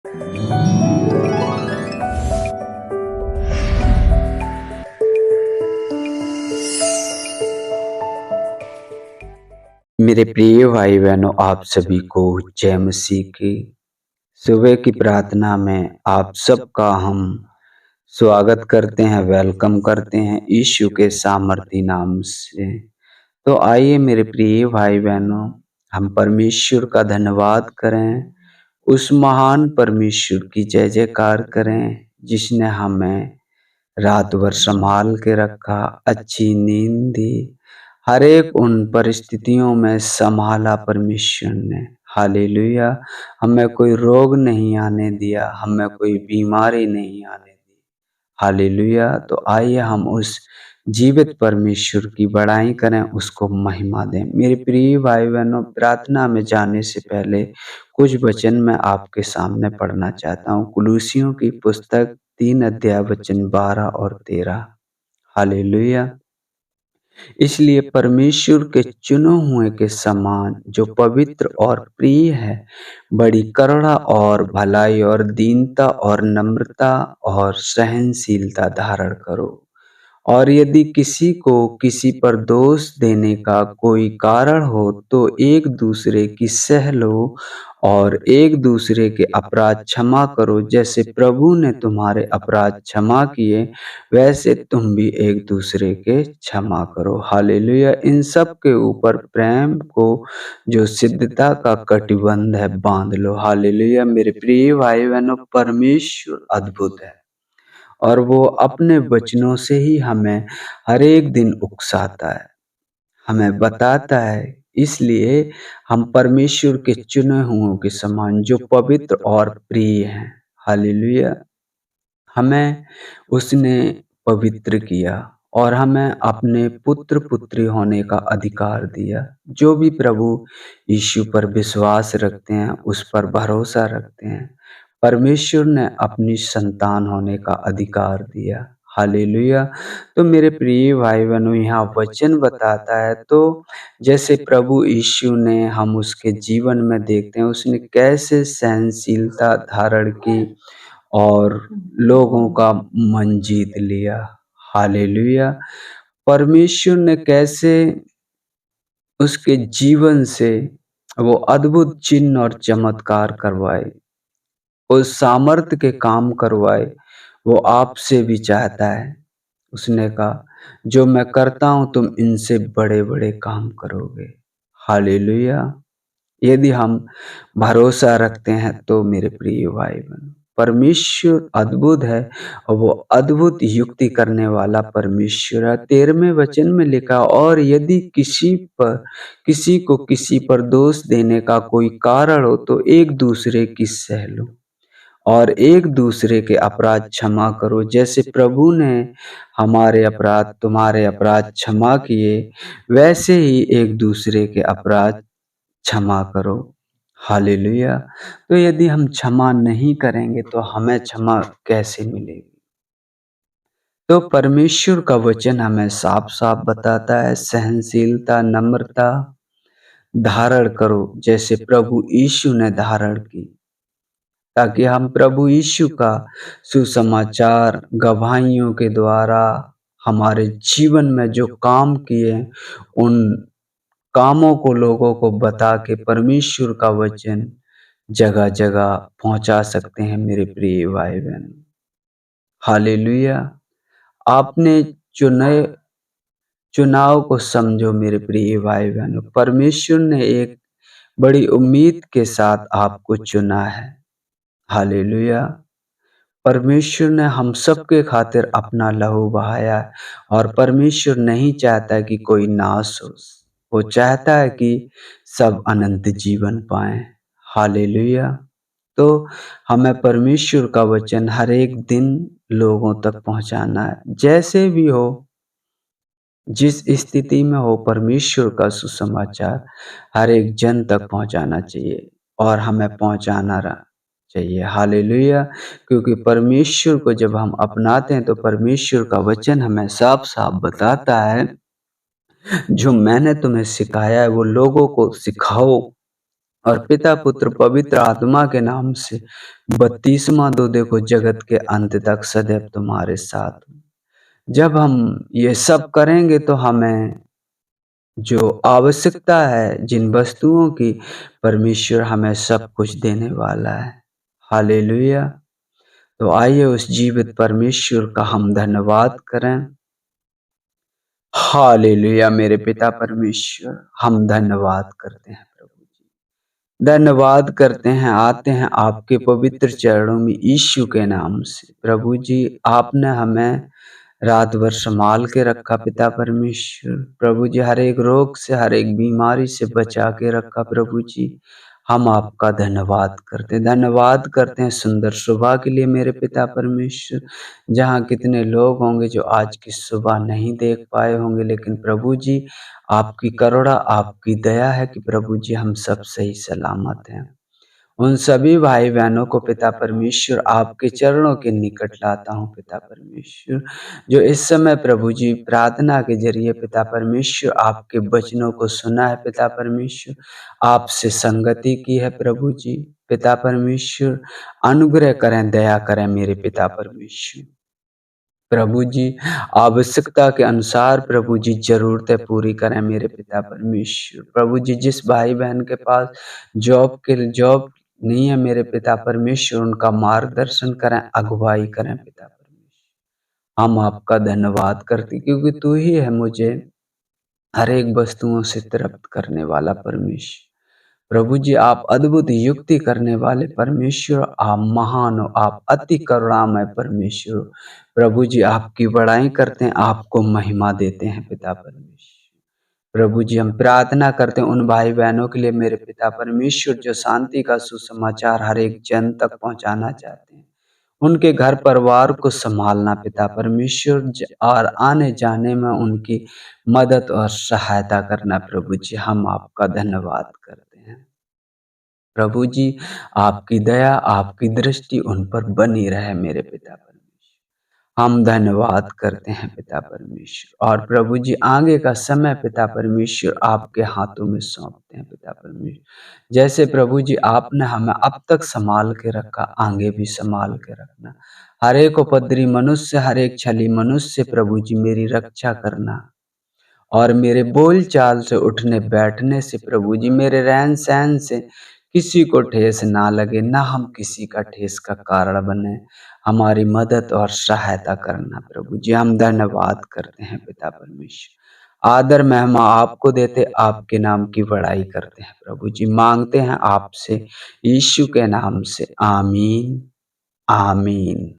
मेरे प्रिय भाई बहनों, आप सभी को जय मसीह की सुबह की प्रार्थना में आप सबका हम स्वागत करते हैं, वेलकम करते हैं यीशु के सामर्थी नाम से। तो आइए मेरे प्रिय भाई बहनों, हम परमेश्वर का धन्यवाद करें, उस महान परमेश्वर की जय जयकार करें जिसने हमें रात भर संभाल के रखा, अच्छी नींद दी, हर एक उन परिस्थितियों में संभाला परमेश्वर ने। हालेलुया। हमें कोई रोग नहीं आने दिया, हमें कोई बीमारी नहीं आने दी। हालेलुया। तो आइए हम उस जीवित परमेश्वर की बड़ाई करें, उसको महिमा दें। मेरे प्रिय भाई बहनों, प्रार्थना में जाने से पहले कुछ वचन मैं आपके सामने पढ़ना चाहता हूँ। कुलूसियों की पुस्तक 3 अध्याय वचन 12 और 13। हालेलुया। इसलिए परमेश्वर के चुने हुए के समान जो पवित्र और प्रिय है, बड़ी करुणा और भलाई और दीनता और नम्रता और सहनशीलता धारण करो। और यदि किसी को किसी पर दोष देने का कोई कारण हो तो एक दूसरे की सह लो और एक दूसरे के अपराध क्षमा करो, जैसे प्रभु ने तुम्हारे अपराध क्षमा किए वैसे तुम भी एक दूसरे के क्षमा करो। हालेलुया। इन सब के ऊपर प्रेम को जो सिद्धता का कटिबंध है बांध लो। हालेलुया। मेरे प्रिय भाई बहनों, परमेश्वर अद्भुत है और वो अपने वचनों से ही हमें हर एक दिन उकसाता है, हमें बताता है। इसलिए हम परमेश्वर के चुने हुओं के समान जो पवित्र और प्रिय हैं। हालेलुया। हमें उसने पवित्र किया और हमें अपने पुत्र पुत्री होने का अधिकार दिया। जो भी प्रभु यीशु पर विश्वास रखते हैं, उस पर भरोसा रखते हैं, परमेश्वर ने अपनी संतान होने का अधिकार दिया। हालेलुया। तो मेरे प्रिय भाई बहनों, यहाँ वचन बताता है तो जैसे प्रभु यीशु ने, हम उसके जीवन में देखते हैं उसने कैसे सहनशीलता धारण की और लोगों का मन जीत लिया। हालेलुया। परमेश्वर ने कैसे उसके जीवन से वो अद्भुत चिन्ह और चमत्कार करवाए, उस सामर्थ्य के काम करवाए, वो आपसे भी चाहता है। उसने कहा, जो मैं करता हूँ तुम इनसे बड़े बड़े काम करोगे। हालेलुया। यदि हम भरोसा रखते हैं तो मेरे प्रिय भाई बहन, परमेश्वर अद्भुत है और वो अद्भुत युक्ति करने वाला परमेश्वर है। 13वें वचन में लिखा, और यदि किसी को किसी पर दोष देने का कोई कारण हो तो एक दूसरे की सह लो और एक दूसरे के अपराध क्षमा करो, जैसे प्रभु ने हमारे अपराध तुम्हारे अपराध क्षमा किए वैसे ही एक दूसरे के अपराध क्षमा करो। हालेलुया। तो यदि हम क्षमा नहीं करेंगे तो हमें क्षमा कैसे मिलेगी? तो परमेश्वर का वचन हमें साफ साफ बताता है, सहनशीलता नम्रता धारण करो जैसे प्रभु यीशु ने धारण की, ताकि हम प्रभु यीशु का सुसमाचार गवाहियों के द्वारा हमारे जीवन में जो काम किए उन कामों को लोगों को बता के परमेश्वर का वचन जगह जगह पहुंचा सकते हैं। मेरे प्रिय भाई बहन, हालेलुया। आपने चुने चुनाव को समझो मेरे प्रिय भाई बहनों, परमेश्वर ने एक बड़ी उम्मीद के साथ आपको चुना है। हालेलुया। परमेश्वर ने हम सबके खातिर अपना लहू बहाया है और परमेश्वर नहीं चाहता कि कोई नाश हो, वो चाहता है कि सब अनंत जीवन पाएं। हालेलुया। तो हमें परमेश्वर का वचन हर एक दिन लोगों तक पहुंचाना है, जैसे भी हो, जिस स्थिति में हो, परमेश्वर का सुसमाचार हर एक जन तक पहुंचाना चाहिए और हमें पहुंचाना चाहिए। हालेलुया। क्योंकि परमेश्वर को जब हम अपनाते हैं तो परमेश्वर का वचन हमें साफ साफ बताता है, जो मैंने तुम्हें सिखाया है वो लोगों को सिखाओ और पिता पुत्र पवित्र आत्मा के नाम से बपतिस्मा दो, देखो जगत के अंत तक सदैव तुम्हारे साथ हूँ। जब हम ये सब करेंगे तो हमें जो आवश्यकता है जिन वस्तुओं की, परमेश्वर हमें सब कुछ देने वाला है। हालेलुया। तो आइए उस जीवित परमेश्वर का हम धन्यवाद करें। हालेलुया मेरे पिता परमेश्वर, हम धन्यवाद करते हैं प्रभु जी। धन्यवाद करते हैं, आते हैं आपके पवित्र चरणों में यीशु के नाम से। प्रभु जी आपने हमें रात भर संभाल के रखा पिता परमेश्वर। प्रभु जी हर एक रोग से, हर एक बीमारी से बचा के रखा प्रभु जी। हम आपका धन्यवाद करते हैं, धन्यवाद करते हैं सुंदर सुबह के लिए मेरे पिता परमेश्वर। जहाँ कितने लोग होंगे जो आज की सुबह नहीं देख पाए होंगे, लेकिन प्रभु जी आपकी करुणा, आपकी दया है कि प्रभु जी हम सब सही सलामत हैं। उन सभी भाई बहनों को पिता परमेश्वर आपके चरणों के निकट लाता हूँ पिता परमेश्वर, जो इस समय प्रभु जी प्रार्थना के जरिए पिता परमेश्वर आपके वचनों को सुना है पिता परमेश्वर, आपसे संगति की है प्रभु जी। पिता परमेश्वर अनुग्रह करें, दया करें मेरे पिता परमेश्वर। प्रभु जी आवश्यकता के अनुसार प्रभु जी ज़रूरतें पूरी करें मेरे पिता परमेश्वर। प्रभु जी जिस भाई बहन के पास जॉब नहीं है मेरे पिता परमेश्वर, उनका मार्गदर्शन करें, अगुवाई करें पिता परमेश्वर। हम आपका धन्यवाद करते क्योंकि तू ही है मुझे हर एक वस्तुओं से तृप्त करने वाला परमेश्वर। प्रभु जी आप अद्भुत युक्ति करने वाले परमेश्वर, आप महान हो, आप अति करुणामय परमेश्वर। प्रभु जी आपकी बड़ाई करते हैं, आपको महिमा देते हैं पिता परमेश्वर। प्रभु जी हम प्रार्थना करते हैं उन भाई बहनों के लिए मेरे पिता परमेश्वर, जो शांति का सुसमाचार हर एक जन तक पहुंचाना चाहते हैं। उनके घर परिवार को संभालना पिता परमेश्वर, और आने जाने में उनकी मदद और सहायता करना प्रभु जी। हम आपका धन्यवाद करते हैं प्रभु जी। आपकी दया, आपकी दृष्टि उन पर बनी रहे मेरे पिता परमेश्वर। हम धन्यवाद करते हैं पिता परमेश्वर, और प्रभु जी आगे का समय पिता परमेश्वर आपके हाथों में सौंपते हैं पिता परमेश्वर। जैसे प्रभु जी आपने हमें अब तक संभाल के रखा, आगे भी संभाल के रखना। हर एक उपद्रवी मनुष्य, हर एक छली मनुष्य से प्रभु जी मेरी रक्षा करना, और मेरे बोल चाल से, उठने बैठने से प्रभु जी, मेरे रहन सहन से किसी को ठेस ना लगे, ना हम किसी का ठेस का कारण बने। हमारी मदद और सहायता करना प्रभु जी। हम धन्यवाद करते हैं पिता परमेश्वर, आदर महिमा आपको देते, आपके नाम की बड़ाई करते हैं प्रभु जी। मांगते हैं आपसे यीशु के नाम से, आमीन आमीन।